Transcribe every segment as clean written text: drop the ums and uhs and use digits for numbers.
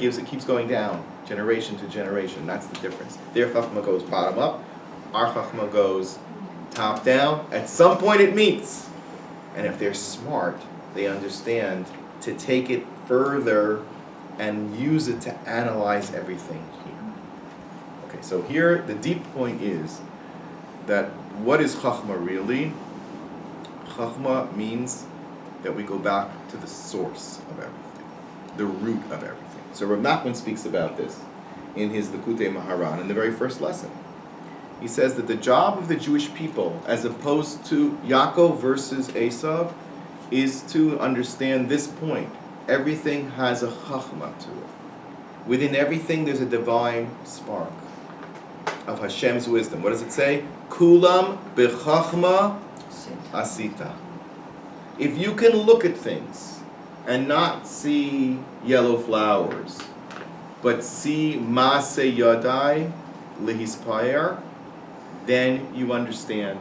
it keeps going down, generation to generation. That's the difference. Their chachma goes bottom up, our chachma goes top down. At some point it meets. And if they're smart, they understand to take it further and use it to analyze everything here. Okay, so here the deep point is that what is chachma really? Chachma means that we go back to the source of everything, the root of everything. So Rav Nachman speaks about this in his Likutei Maharan in the very first lesson. He says that the job of the Jewish people, as opposed to Yaakov versus Esav, is to understand this point. Everything has a chachma to it. Within everything there's a divine spark of Hashem's wisdom. What does it say? Kulam b'chachma asita. If you can look at things and not see yellow flowers, but see Maaseh Yadai Lehispayer, then you understand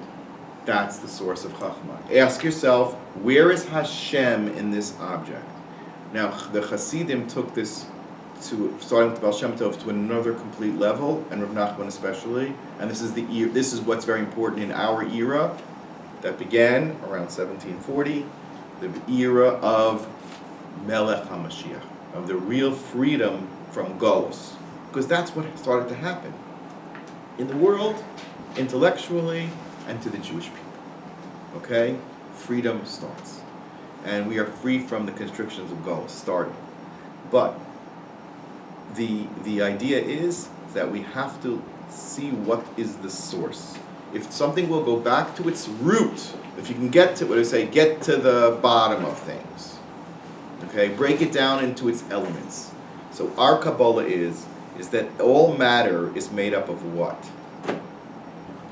that's the source of Chachma. Ask yourself, where is Hashem in this object? Now, the Hasidim took this starting with Baal Shem Tov, to another complete level, and Rav Nachman especially. And this is what's very important in our era that began around 1740, the era of Melech HaMashiach, of the real freedom from Golus, because that's what started to happen in the world, intellectually, and to the Jewish people. Okay? Freedom starts. And we are free from the constrictions of Golus, starting. But the idea is that we have to see what is the source. If something will go back to its root, if you can get to, what do I say, get to the bottom of things. Okay? Break it down into its elements. So our Kabbalah is that all matter is made up of what?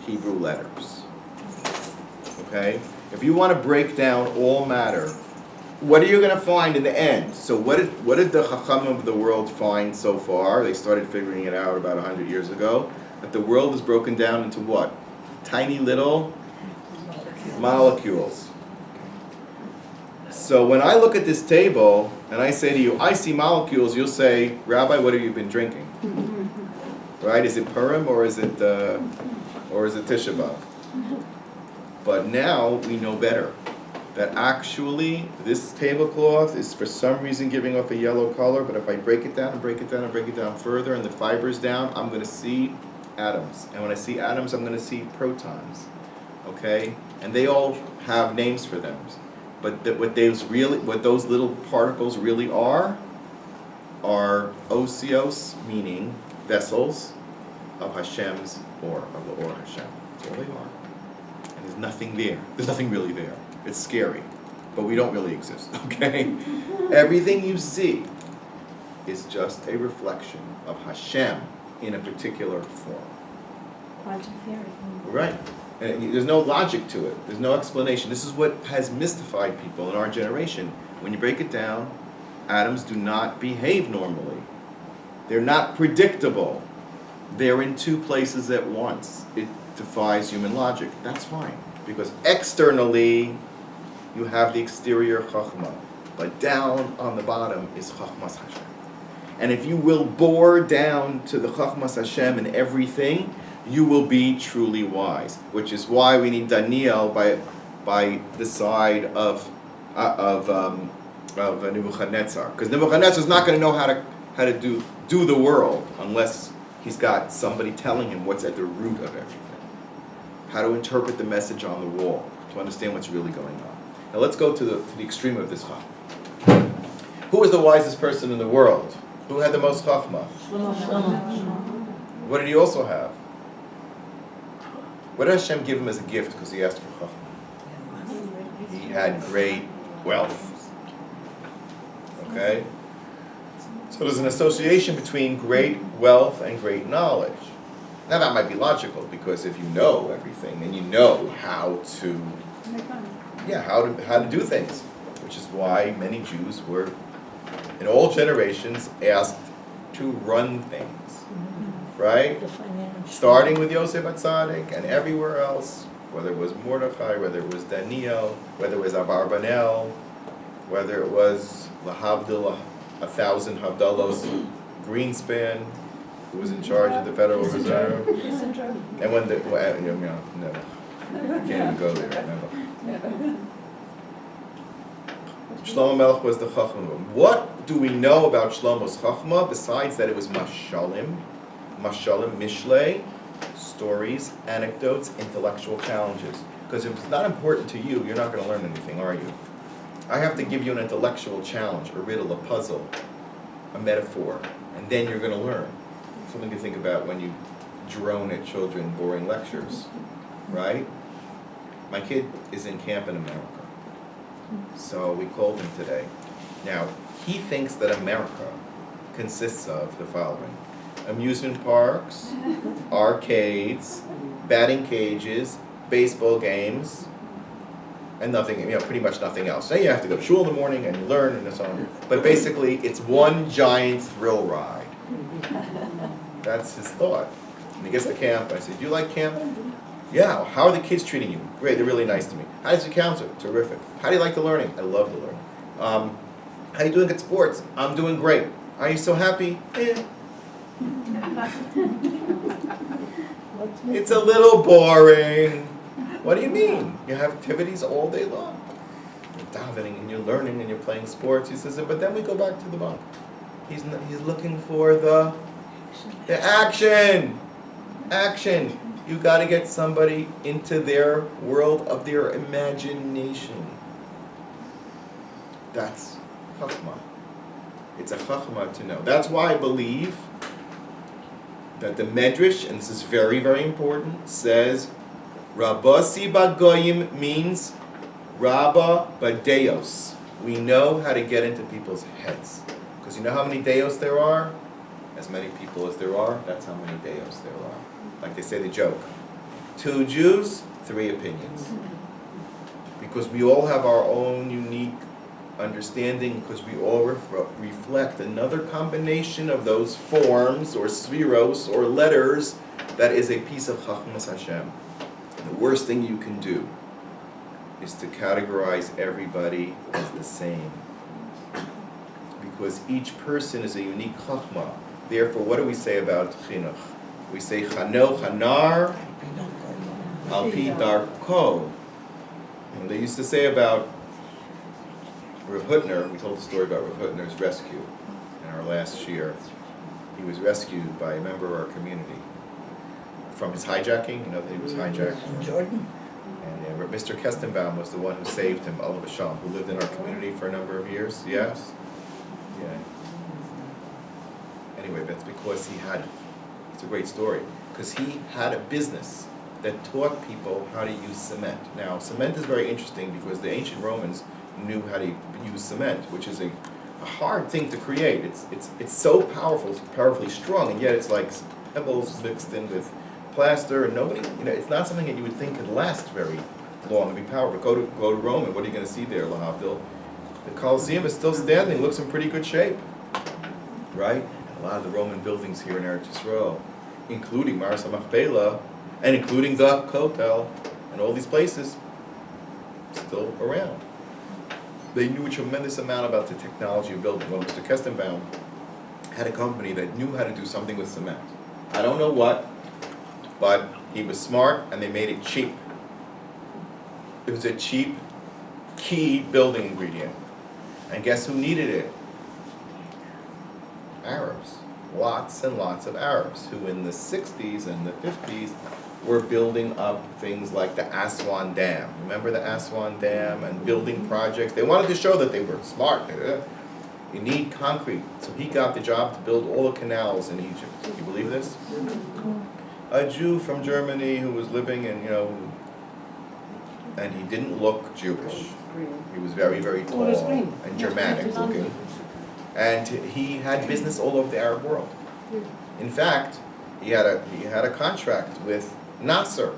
Hebrew letters. Okay? If you want to break down all matter, what are you going to find in the end? So what did the Chacham of the world find so far? They started figuring it out about 100 years ago. That the world is broken down into what? Tiny little molecules. So when I look at this table and I say to you, I see molecules, you'll say, Rabbi, what have you been drinking? Right? Is it Purim or is it Tisha B'Av? But now we know better. That actually this tablecloth is for some reason giving off a yellow color, but if I break it down and break it down and break it down further and the fibers down, I'm going to see atoms. And when I see atoms, I'm going to see protons. Okay? And they all have names for them. But what those little particles really are osios, meaning vessels of Hashem's or, of the Or Hashem. That's all they are. And there's nothing there. There's nothing really there. It's scary, but we don't really exist, okay? Everything you see is just a reflection of Hashem in a particular form. Quantum theory. Right. And there's no logic to it. There's no explanation. This is what has mystified people in our generation. When you break it down, atoms do not behave normally. They're not predictable. They're in two places at once. It defies human logic. That's fine. Because externally, you have the exterior Chachma. But down on the bottom is Chachmas Hashem. And if you will bore down to the Chachmas Hashem in everything, you will be truly wise. Which is why we need Daniel by the side of Nebuchadnezzar. Because Nebuchadnezzar is not going to know how to do the world unless he's got somebody telling him what's at the root of everything. How to interpret the message on the wall, to understand what's really going on. Now let's go to the extreme of this Chachma. Who was the wisest person in the world? Who had the most Chachma? What did he also have? What did Hashem give him as a gift because he asked for Chachma? He had great wealth. Okay? So there's an association between great wealth and great knowledge. Now that might be logical because if you know everything, then you know how to do things, which is why many Jews were, in all generations, asked to run things, right? Starting with Yosef HaTzadik and everywhere else, whether it was Mordechai, whether it was Daniel, whether it was Abarbanel, whether it was Lahavdil 1,000 Havdalos Greenspan, who was in charge of the Federal Reserve. And when the, never. I can't even go there, never. Shlomo Melech was the Chachma. What do we know about Shlomo's Chachma besides that it was mashalim, mishlei, stories, anecdotes, intellectual challenges? Because if it's not important to you, you're not going to learn anything, are you? I have to give you an intellectual challenge, a riddle, a puzzle, a metaphor, and then you're going to learn. Something to think about when you drone at children boring lectures, right? My kid is in camp in America. So we called him today. Now, he thinks that America consists of the following: amusement parks, arcades, batting cages, baseball games, and nothing, pretty much nothing else. Then you have to go to shul in the morning and you learn and so on. But basically, it's one giant thrill ride. That's his thought. And he gets to camp, I say, do you like camp? Yeah, how are the kids treating you? Great, they're really nice to me. How does your counselor? Terrific. How do you like the learning? I love the learning. How are you doing at sports? I'm doing great. Are you so happy? It's a little boring. What do you mean? You have activities all day long. You're davening and you're learning and you're playing sports. He says, but then we go back to the bunk. He's looking for the action. Action. You got to get somebody into their world of their imagination. That's chachma. It's a chachma to know. That's why I believe that the Medrash, and this is very, very important, says Rabasi Bagoyim means Rabba Badeos. We know how to get into people's heads. Because you know how many Deos there are? As many people as there are, that's how many Deos there are. Like they say the joke. 2 Jews, 3 opinions. Because we all have our own unique understanding, because we all reflect another combination of those forms, or sviros, or letters, that is a piece of Chachmas Hashem. The worst thing you can do is to categorize everybody as the same. Because each person is a unique Chachma. Therefore, what do we say about Chinuch? We say Chano Chanar Al Pi Darko. And they used to say about Rav Hutner, we told the story about Rav Hutner's rescue in our last Shiur. He was rescued by a member of our community from his hijacking. You know that he was hijacked in Jordan. And Mr. Kestenbaum was the one who saved him, Olav Hashem, who lived in our community for a number of years. Yes? Yeah. Anyway, that's because he had, it's a great story, because he had a business that taught people how to use cement. Now, cement is very interesting because the ancient Romans knew how to use cement, which is a hard thing to create. It's so powerful, it's powerfully strong, and yet it's like pebbles mixed in with plaster, and nobody, it's not something that you would think could last very long and be powerful. Go to Rome, and what are you going to see there, Lahavdil? The Colosseum is still standing, looks in pretty good shape, right? And a lot of the Roman buildings here in Eretz Yisrael, including Maras HaMachpelah, and including the Kotel, and all these places, still around. They knew a tremendous amount about the technology of building. Well, Mr. Kestenbaum had a company that knew how to do something with cement. I don't know what, but he was smart, and they made it cheap. It was a cheap, key building ingredient. And guess who needed it? Arabs. Lots and lots of Arabs who in the 60s and the 50s were building up things like the Aswan Dam. Remember the Aswan Dam and building projects? They wanted to show that they were smart. You need concrete. So he got the job to build all the canals in Egypt. You believe this? A Jew from Germany who was living in, and he didn't look Jewish. He was very, very tall and Germanic looking. And he had business all over the Arab world. In fact, he had a contract with Nasser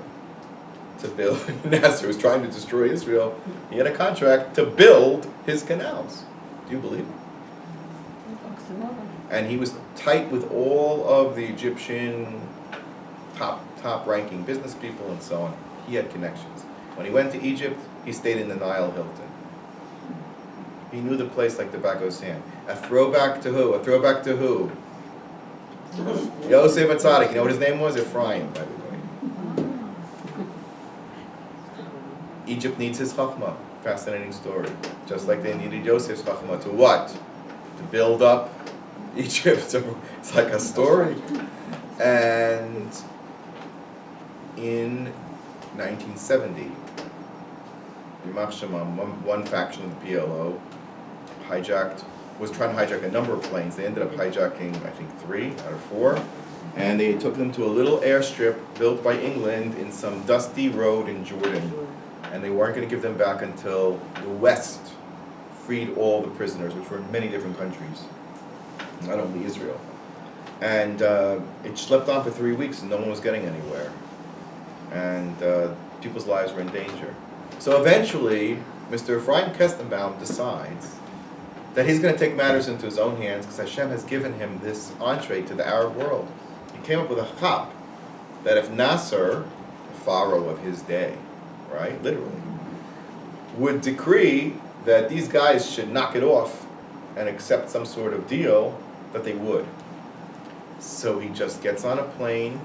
to build. Nasser was trying to destroy Israel. He had a contract to build his canals. Do you believe it? And he was tight with all of the Egyptian top-ranking business people and so on. He had connections. When he went to Egypt, he stayed in the Nile Hilton. He knew the place like the back of his hand. A throwback to who? A throwback to who? Yosef Atzadik. You know what his name was? Ephraim, by the way. Egypt needs his chachma. Fascinating story. Just like they needed Yosef's chachma to what? To build up Egypt. It's like a story. And in 1970, one faction of the PLO was trying to hijack a number of planes. They ended up hijacking, I think, 3 out of 4. And they took them to a little airstrip built by England in some dusty road in Jordan. And they weren't going to give them back until the West freed all the prisoners, which were in many different countries, not only Israel. And it slept on for 3 weeks and no one was getting anywhere. And people's lives were in danger. So eventually, Mr. Ephraim Kestenbaum decides that he's going to take matters into his own hands because Hashem has given him this entree to the Arab world. He came up with a chap that if Nasser, the pharaoh of his day, right, literally, would decree that these guys should knock it off and accept some sort of deal, that they would. So he just gets on a plane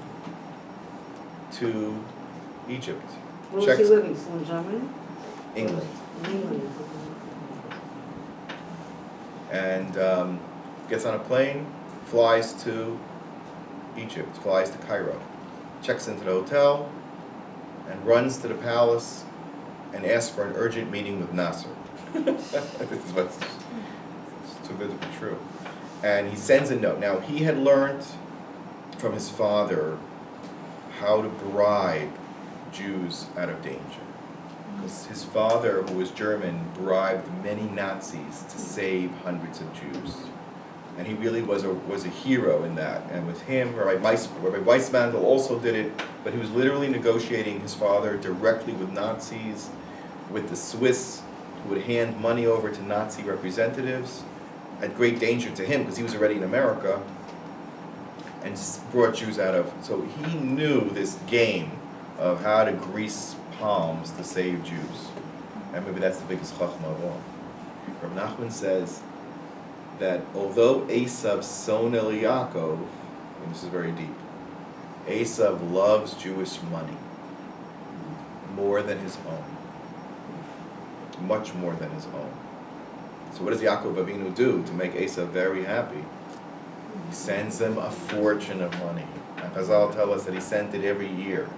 to Egypt. Where was he living? Still in Germany? England. England. And gets on a plane, flies to Egypt, flies to Cairo, checks into the hotel, and runs to the palace and asks for an urgent meeting with Nasser. This is what's too good to be true. And he sends a note. Now, he had learned from his father how to bribe Jews out of danger. Because his father, who was German, bribed many Nazis to save hundreds of Jews. And he really was a hero in that. And with him, Rabbi Weissmandel also did it, but he was literally negotiating his father directly with Nazis, with the Swiss, who would hand money over to Nazi representatives, at great danger to him because he was already in America, and brought Jews out of. So he knew this game of how to grease palms to save Jews. And maybe that's the biggest chachma of all. Rabbi Nachman says that although Esav son el Yaacov, and this is very deep, Esav loves Jewish money more than his own, much more than his own. So what does Yaakov Avinu do to make Esav very happy? He sends them a fortune of money. And Chazal tell us that he sent it every year.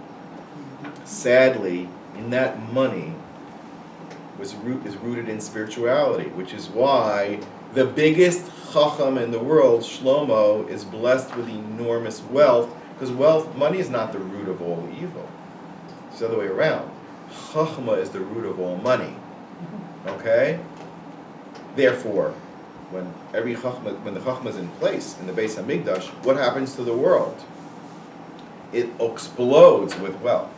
Sadly, in that money is rooted in spirituality, which is why the biggest chacham in the world, Shlomo, is blessed with enormous wealth, because money is not the root of all evil. It's the other way around. Chachma is the root of all money. Okay? Therefore, when the chachma is in place in the Beis Hamikdash, what happens to the world? It explodes with wealth.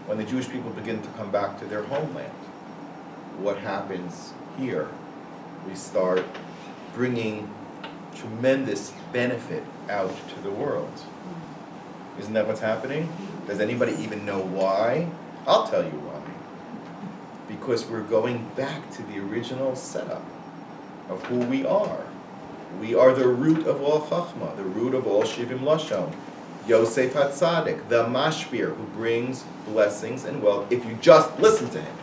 When the Jewish people begin to come back to their homeland, what happens here? We start bringing tremendous benefit out to the world. Isn't that what's happening? Does anybody even know why? I'll tell you why. Because we're going back to the original setup of who we are. We are the root of all chachma, the root of all shivim lashon. Yosef HaTzadik, the mashpir, who brings blessings and wealth if you just listen to him.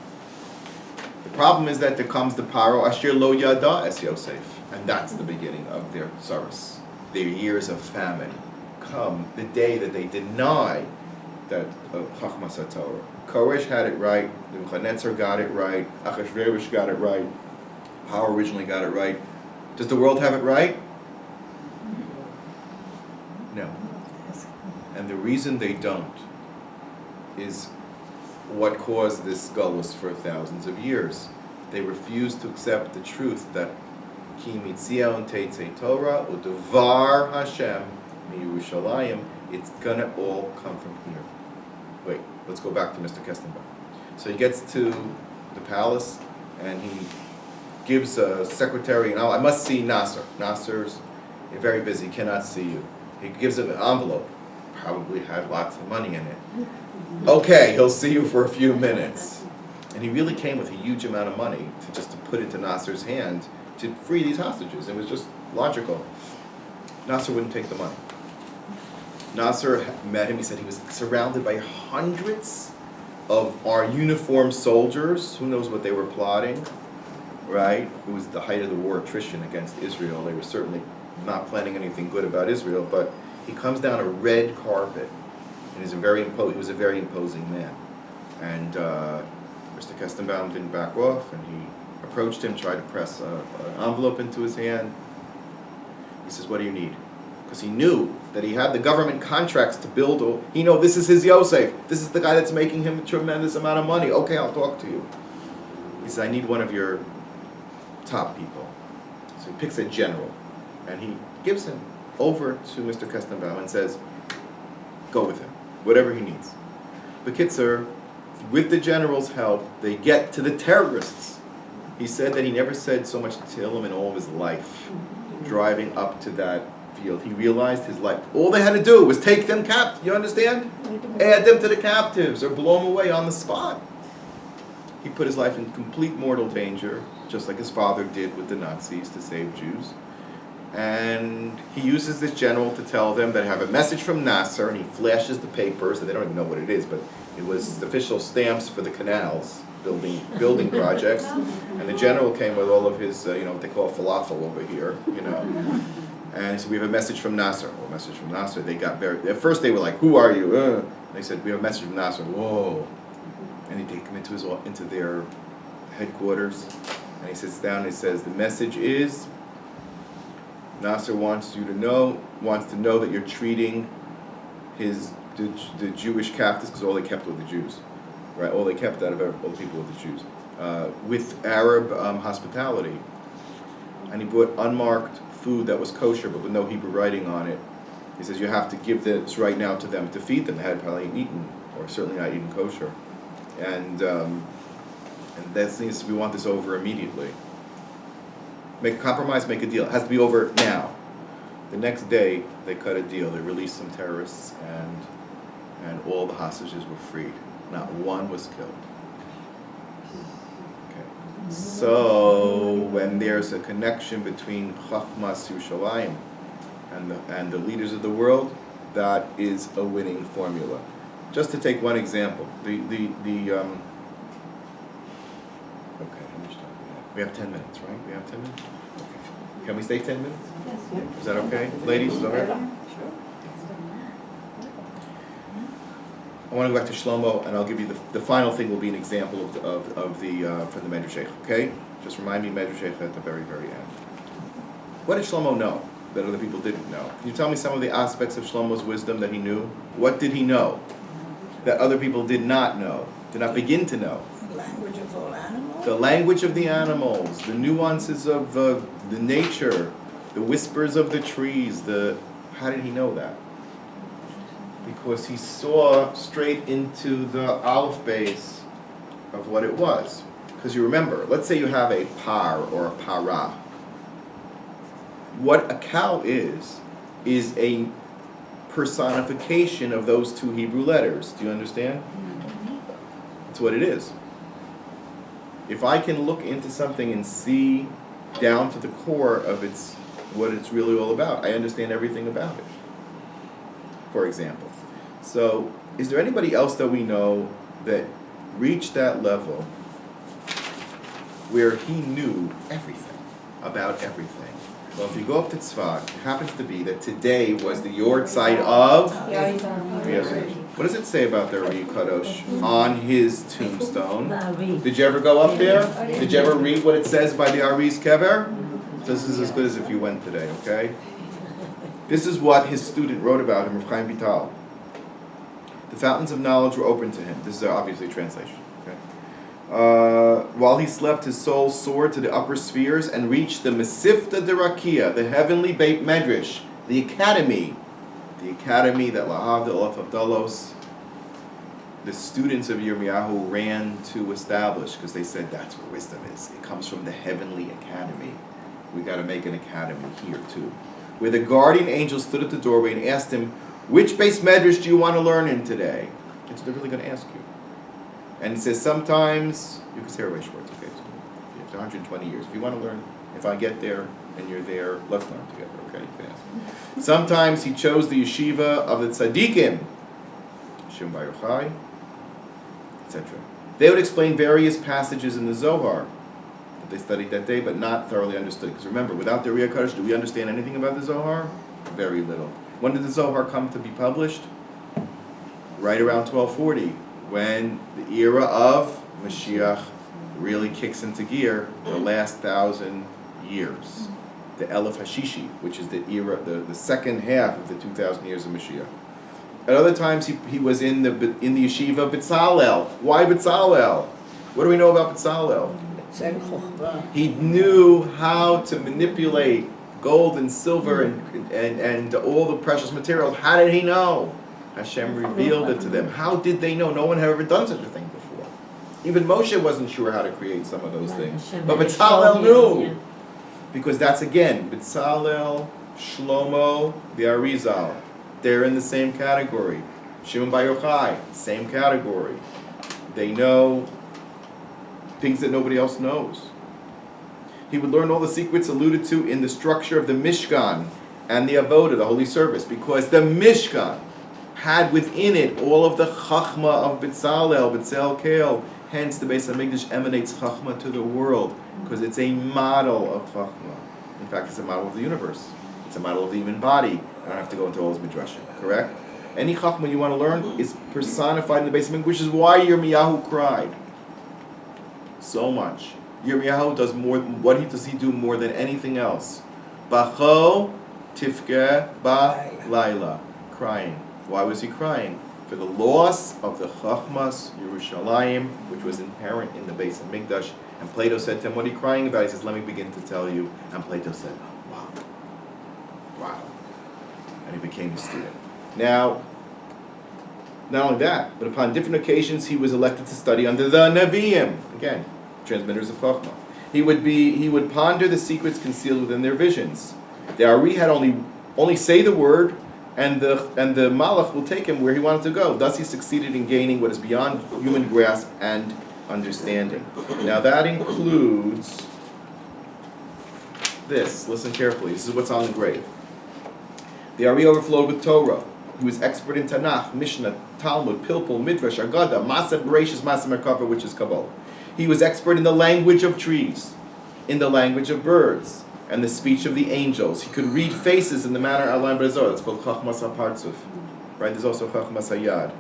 The problem is that there comes the paro asher lo yada es Yosef, and that's the beginning of their tsaros. Their years of famine come the day that they deny that chachmas haTorah. Koresh had it right, Nebuchadnezzar got it right, Achashverosh got it right, Paro originally got it right. Does the world have it right? No. And the reason they don't is what caused this gullus for thousands of years. They refused to accept the truth that Ki mitzion teitzei Torah u'devar Hashem mi-Yerushalayim. It's gonna all come from here. Wait, let's go back to Mr. Kestenbaum. So he gets to the palace and he gives a secretary, I must see Nasser. Nasser's very busy, cannot see you. He gives him an envelope. Probably had lots of money in it. Okay, he'll see you for a few minutes. And he really came with a huge amount of money to put into Nasser's hand to free these hostages. It was just logical. Nasser wouldn't take the money. Nasser met him. He said he was surrounded by hundreds of our uniformed soldiers. Who knows what they were plotting, right? It was the height of the war attrition against Israel. They were certainly not planning anything good about Israel, but he comes down a red carpet, and he was a very imposing man. And Mr. Kestenbaum didn't back off, and he approached him, tried to press an envelope into his hand. He says, "What do you need?" Because he knew that he had the government contracts to build. He knew this is his Yosef. This is the guy that's making him a tremendous amount of money. Okay, I'll talk to you. He says, "I need one of your top people." So he picks a general, and he gives him over to Mr. Kestenbaum and says, "Go with him, whatever he needs." B'kitzur, with the general's help, they get to the terrorists. He said that he never said so much Tehillim in all of his life. Driving up to that field, he realized his life. All they had to do was take them captive. You understand? Add them to the captives or blow them away on the spot. He put his life in complete mortal danger, just like his father did with the Nazis to save Jews. And he uses this general to tell them that I have a message from Nasser, and he flashes the papers, and they don't even know what it is, but it was official stamps for the canals, building projects. And the general came with all of his, what they call falafel over here, And so we have a message from Nasser. Well, message from Nasser. They got at first they were like, "Who are you?" They said, "We have a message from Nasser." Whoa. And he takes him into their headquarters, and he sits down and he says, "The message is, Nasser wants to know that you're treating the Jewish captives, because all they kept were the Jews, right? All they kept out of all the people were the Jews, with Arab hospitality." And he brought unmarked food that was kosher, but with no Hebrew writing on it. He says, "You have to give this right now to them to feed them." They had probably eaten, or certainly not eaten kosher. And we want this over immediately. Make a compromise, make a deal. It has to be over now. The next day, they cut a deal. They released some terrorists, and all the hostages were freed. Not one was killed. Okay. So when there's a connection between Chachmas Yerushalayim and the leaders of the world, that is a winning formula. Just to take one example, okay, how much time do we have? We have 10 minutes, right? We have 10 minutes? Okay. Can we stay 10 minutes? Yes. Is that okay? Ladies, is that all right? Sure. I want to go back to Shlomo, and I'll give you the final thing will be an example of the from the Medrash. Okay? Just remind me Medrash at the very, very end. What did Shlomo know that other people didn't know? Can you tell me some of the aspects of Shlomo's wisdom that he knew? What did he know that other people did not know, did not begin to know? The language of all animals? The language of the animals, the nuances of the nature, the whispers of the trees, how did he know that? Because he saw straight into the aleph base of what it was. Because you remember, let's say you have a par or a para. What a cow is a personification of those two Hebrew letters. Do you understand? That's what it is. If I can look into something and see down to the core of what it's really all about, I understand everything about it, for example. So, is there anybody else that we know that reached that level where he knew everything about everything? Well, if you go up to Tzfat, it happens to be that today was the Yortzeit of... What does it say about the Rabbi Kadosh on his tombstone? Did you ever go up there? Did you ever read what it says by the Ari's Kever? This is as good as if you went today, okay? This is what his student wrote about him, Rav Chaim Vital. The fountains of knowledge were open to him. This is obviously a translation. Okay? While he slept, his soul soared to the upper spheres and reached the Mesifta Derakia, the heavenly Beit Medrash, the academy that Lahav the Olaf Abdallos, the students of Yirmiyahu ran to establish, because they said that's where wisdom is. It comes from the heavenly academy. We got to make an academy here too, where the guardian angel stood at the doorway and asked him, "Which base medrash do you want to learn in today?" It's what they're really going to ask you. And it says sometimes, you can say Rabbi Schwartz, okay, so after 120 years. If you want to learn, if I get there and you're there, let's learn together, okay? You can ask me. Sometimes he chose the yeshiva of the tzaddikim, Shiur Bar Yochai, etc. They would explain various passages in the Zohar that they studied that day, but not thoroughly understood. Because remember, without the Riyah Kodesh, do we understand anything about the Zohar? Very little. When did the Zohar come to be published? Right around 1240, when the era of Mashiach really kicks into gear, the last 1,000 years. The Elef Hashishi, which is the era, the second half of the 2,000 years of Mashiach. At other times, he was in the yeshiva B'Tzalel. Why B'Tzalel? What do we know about B'Tzalel? He knew how to manipulate gold and silver and all the precious materials. How did he know? Hashem revealed it to them. How did they know? No one had ever done such a thing before. Even Moshe wasn't sure how to create some of those things. But B'Tzalel knew. Because that's again, B'Tzalel, Shlomo, the Arizal. They're in the same category. Shiur Bar Yochai, same category. They know things that nobody else knows. He would learn all the secrets alluded to in the structure of the Mishkan and the Avodah, the holy service, because the Mishkan had within it all of the Chachma of B'Tzalel Kale. Hence, the Beis HaMikdash emanates Chachma to the world, because it's a model of Chachma. In fact, it's a model of the universe. It's a model of the human body. I don't have to go into all this midrashim, correct? Any Chachma you want to learn is personified in the Beis HaMikdash, which is why Yirmiyahu cried so much. Yirmiyahu does more. What does he do more than anything else? Bacho tifke ba laila, crying. Why was he crying? For the loss of the Chachmas Yerushalayim, which was inherent in the Beis HaMikdash. And Plato said to him, what are you crying about? He says, let me begin to tell you. And Plato said, wow. And he became a student. Now, not only that, but upon different occasions he was elected to study under the Nevi'im. Again, transmitters of Chachma. He would ponder the secrets concealed within their visions. The Ari had only say the word, and the Malach will take him where he wanted to go. Thus he succeeded in gaining what is beyond human grasp and understanding. Now that includes this. Listen carefully. This is what's on the grave. The Ari overflowed with Torah. He was expert in Tanakh, Mishnah, Talmud, Pilpul, Midrash, Agada, Masa Bereshis, Masa Merkava, which is Kabbalah. He was expert in the language of trees, in the language of birds, and the speech of the angels. He could read faces in the manner outlined by the Zohar. It's called Chachmas HaPartzuf. Right? There's also Chachmas HaYad.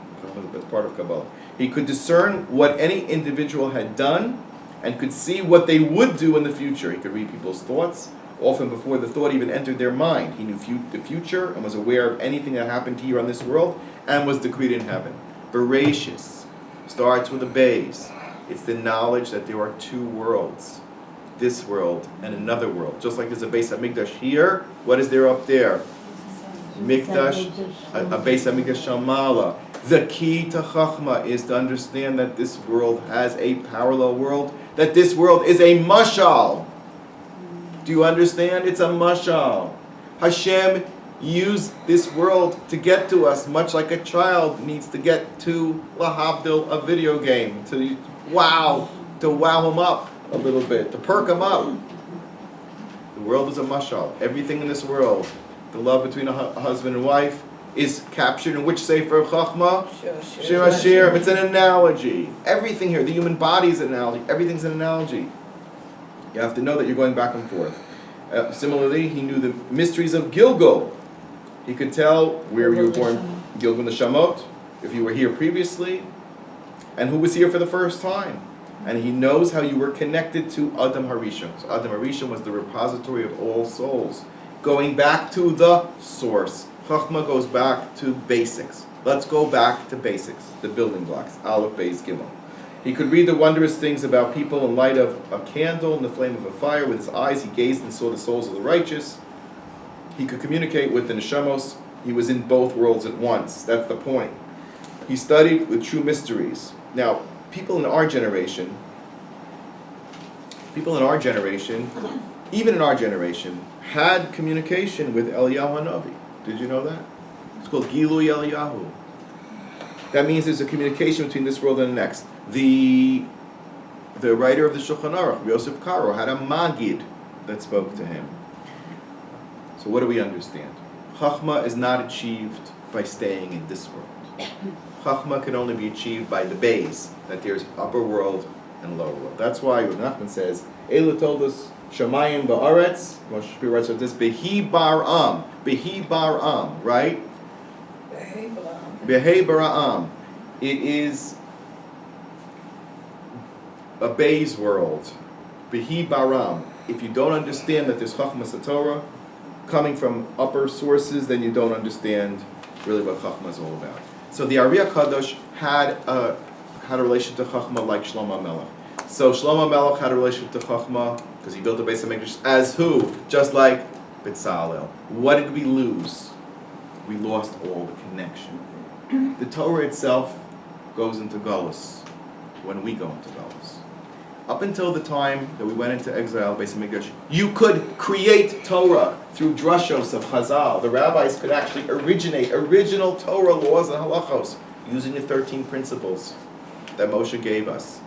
That's part of Kabbalah. He could discern what any individual had done and could see what they would do in the future. He could read people's thoughts, often before the thought even entered their mind. He knew the future and was aware of anything that happened here on this world and was decreed in heaven. Bereshis starts with a base. It's the knowledge that there are two worlds. This world and another world. Just like there's a Beis HaMikdash here, what is there up there? Mikdash, a Beis HaMikdash Shamala. The key to Chachma is to understand that this world has a parallel world, that this world is a mashal. Do you understand? It's a mashal. Hashem used this world to get to us, much like a child needs to get to lahavdil, a video game, to wow him up a little bit, to perk him up. The world is a mashal. Everything in this world, the love between a husband and wife, is captured in which sefer of Chachma? Shiur. It's an analogy. Everything here, the human body is an analogy. Everything's an analogy. You have to know that you're going back and forth. Similarly, he knew the mysteries of Gilgal. He could tell where you were born, Gilgal Neshamot, if you were here previously, and who was here for the first time. And he knows how you were connected to Adam Harishon. So Adam Harishon was the repository of all souls. Going back to the source. Chachma goes back to basics. Let's go back to basics, the building blocks. Aleph, Beis, Gimel. He could read the wondrous things about people in light of a candle in the flame of a fire. With his eyes, he gazed and saw the souls of the righteous. He could communicate with the neshamos. He was in both worlds at once. That's the point. He studied the true mysteries. Now, people in our generation, even in our generation, had communication with Eliyahu HaNavi. Did you know that? It's called Gilui Eliyahu. That means there's a communication between this world and the next. The writer of the Shulchan Aruch, Yosef Karo, had a Magid that spoke to him. So what do we understand? Chachma is not achieved by staying in this world. Chachma can only be achieved by the bays, that there's upper world and lower world. That's why Rav Nachman says, Ela told us, Shamayim ba'aretz, Moshe Shapiro writes about this, Behi bar'am, right? Behi bar'am. It is a bay's world. Behi baram. If you don't understand that there's Chachmas Torah coming from upper sources, then you don't understand really what Chachma is all about. So the Ari HaKadosh had a relation to Chachma like Shlomo Melech. So Shlomo Melech had a relation to Chachma because he built the Beis HaMikdash as who? Just like B'Tzalel. What did we lose? We lost all the connection. The Torah itself goes into Golus when we go into Golus. Up until the time that we went into exile, Beis HaMikdash, you could create Torah through drushos of Chazal. The rabbis could actually originate original Torah laws and halachos using the 13 principles that Moshe gave us.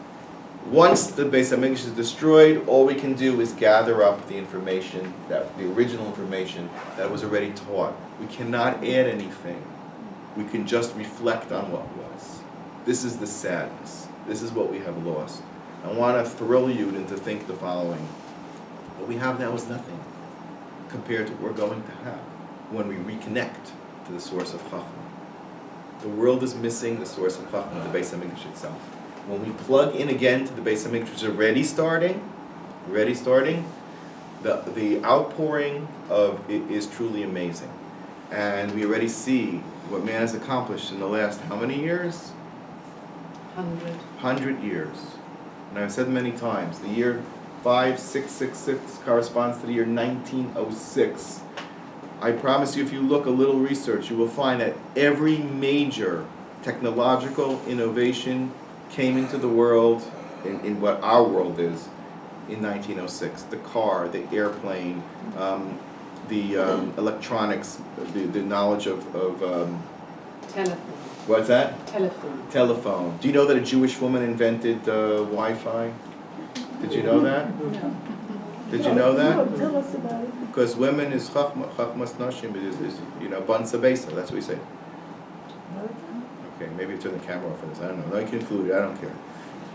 Once the Beis HaMikdash is destroyed, all we can do is gather up the information, the original information that was already taught. We cannot add anything. We can just reflect on what was. This is the sadness. This is what we have lost. I want to thrill you into think the following. What we have now is nothing compared to what we're going to have when we reconnect to the source of Chachma. The world is missing the source of Chachma, the Beis HaMikdash itself. When we plug in again to the Beis HaMikdash, which is already starting, the outpouring of it is truly amazing. And we already see what man has accomplished in the last how many years? 100 years. And I've said many times, the year 5666 corresponds to the year 1906. I promise you, if you look a little research, you will find that every major technological innovation came into the world, in what our world is, in 1906. The car, the airplane, the electronics, the knowledge of Telephone. what's that? Telephone. Do you know that a Jewish woman invented Wi-Fi? Did you know that? No. Did you know that? Tell us about it. Because women is chachmas nashim, is ban sabesa. That's what we say. Okay, maybe turn the camera off for this. I don't know. No, I concluded. I don't care.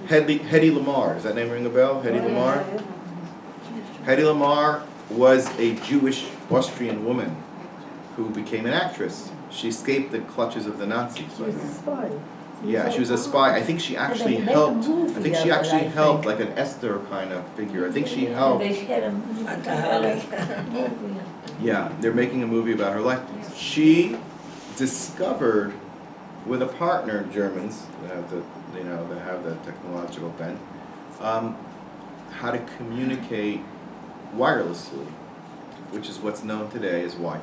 Hedy Lamar. Does that name ring a bell? Hedy Lamar. Hedy Lamar was a Jewish Austrian woman who became an actress. She escaped the clutches of the Nazis. She was a spy. Yeah, she was a spy. I think she actually They made a helped. movie I think she of it, actually I helped, think. like an Esther kind of figure. I think she helped. They had a Alcoholic. movie. Yeah, they're making a movie about her life. She discovered, with a partner, Germans that have the technological bent, how to communicate wirelessly, which is what's known today as Wi-Fi.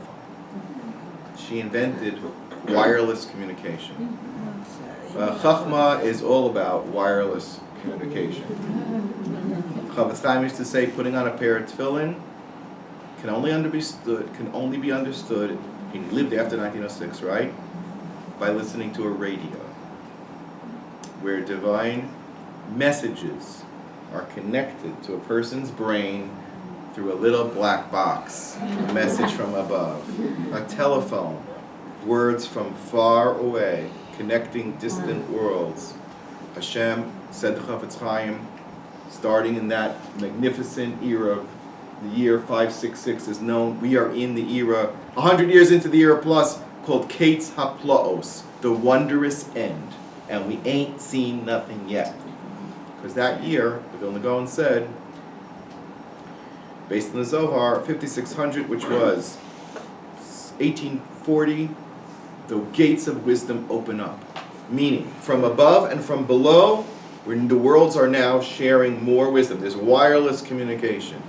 She invented wireless communication. Chachma is all about wireless communication. Chavetz Chaim used to say, putting on a pair of tefillin can only be understood. He lived after 1906, right? By listening to a radio, where divine messages are connected to a person's brain through a little black box, a message from above, a telephone, words from far away, connecting distant worlds. Hashem said to Chavetz Chaim, starting in that magnificent era, the year 566 is known, we are in the era, 100 years into the era plus, called Kates HaPlaos, the wondrous end. And we ain't seen nothing yet. Because that year, the Vilna Gaon said, based on the Zohar, 5600, which was 1840, the gates of wisdom open up. Meaning, from above and from below, when the worlds are now sharing more wisdom. There's wireless communication.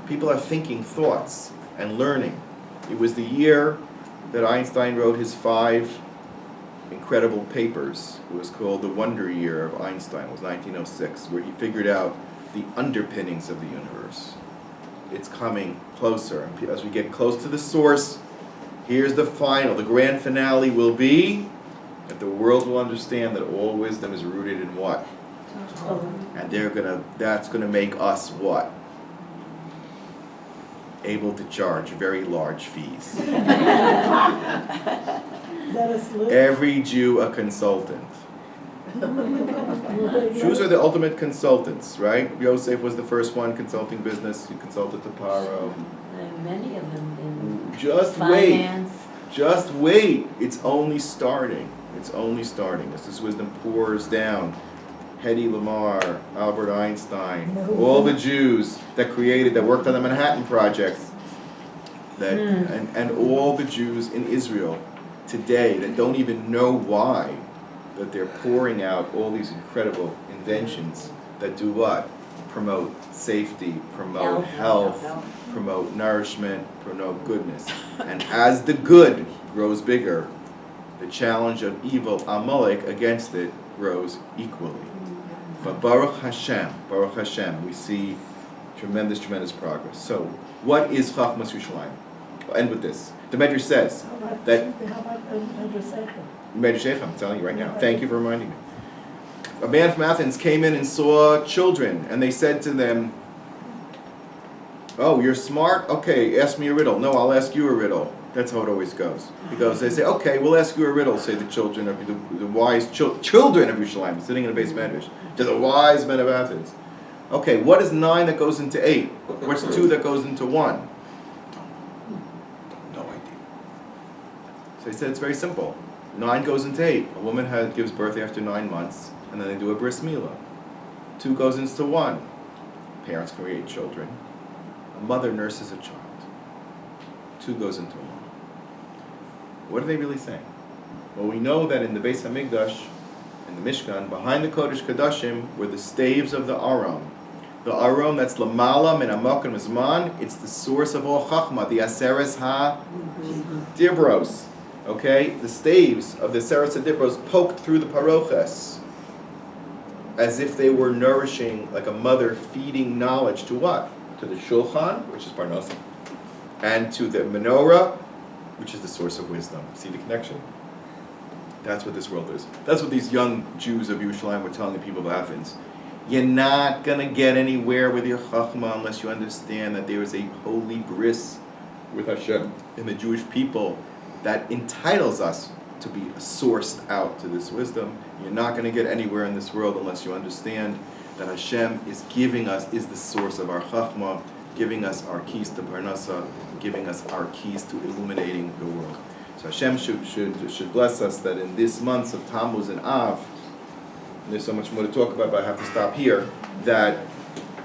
People are thinking thoughts and learning. It was the year that Einstein wrote his 5 incredible papers. It was called the Wonder Year of Einstein. It was 1906, where he figured out the underpinnings of the universe. It's coming closer. And as we get close to the source, here's the grand finale will be that the world will understand that all wisdom is rooted in what? And that's gonna make us what? Able to charge very large fees. That is lit. Every Jew a consultant. Jews are the ultimate consultants, right? Yosef was the first one consulting business. He consulted to Paro. And many of them in Just wait. finance. Just wait. It's only starting. It's only starting. As this wisdom pours down. Hedy Lamarr, Albert Einstein, all the Jews that worked on the Manhattan Project, and all the Jews in Israel today that don't even know why, that they're pouring out all these incredible inventions that do what? Promote safety, promote health, promote nourishment, promote goodness. And as the good grows bigger, the challenge of evil, Amalek, against it grows equally. But Baruch Hashem, we see tremendous, tremendous progress. So, what is Chachmas Yerushalayim? I'll end with this. The Medrash says that. How about Medrash Sechem? Medrash Sechem, I'm telling you right now. Thank you for reminding me. A man from Athens came in and saw children, and they said to them, "Oh, you're smart? Okay, ask me a riddle." "No, I'll ask you a riddle." That's how it always goes. Because they say, "Okay, we'll ask you a riddle," say the children of the wise children of Yerushalayim, sitting in a base medrash, to the wise men of Athens. "Okay, what is 9 that goes into 8? What's 2 that goes into 1? No idea. So they said it's very simple. 9 goes into 8. A woman gives birth after 9 months, and then they do a bris milah. 2 goes into 1. Parents create children. A mother nurses a child. 2 goes into 1. What are they really saying? Well, we know that in the Beis Hamikdash, in the Mishkan, behind the Kodesh Kodashim were the staves of the Aron. The Aron that's Lamala min Amok and Mizman, it's the source of all Chachma, the Aseres HaDibros. Okay? The staves of the Aseres HaDibros poked through the Paroches as if they were nourishing, like a mother feeding knowledge to what? To the Shulchan, which is Parnasa, and to the menorah, which is the source of wisdom. See the connection? That's what this world is. That's what these young Jews of Yerushalayim were telling the people of Athens. You're not going to get anywhere with your chachma unless you understand that there is a holy bris with Hashem in the Jewish people that entitles us to be sourced out to this wisdom. You're not going to get anywhere in this world unless you understand that Hashem is the source of our chachma, giving us our keys to Parnasa, giving us our keys to illuminating the world. So Hashem should bless us that in these months of Tammuz and Av, and there's so much more to talk about, but I have to stop here, that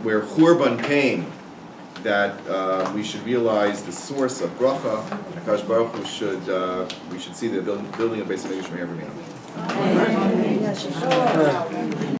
where Churban came, that we should realize the source of bracha. Akash Baruch Hu we should see the building of Beis Hamikdash from every man.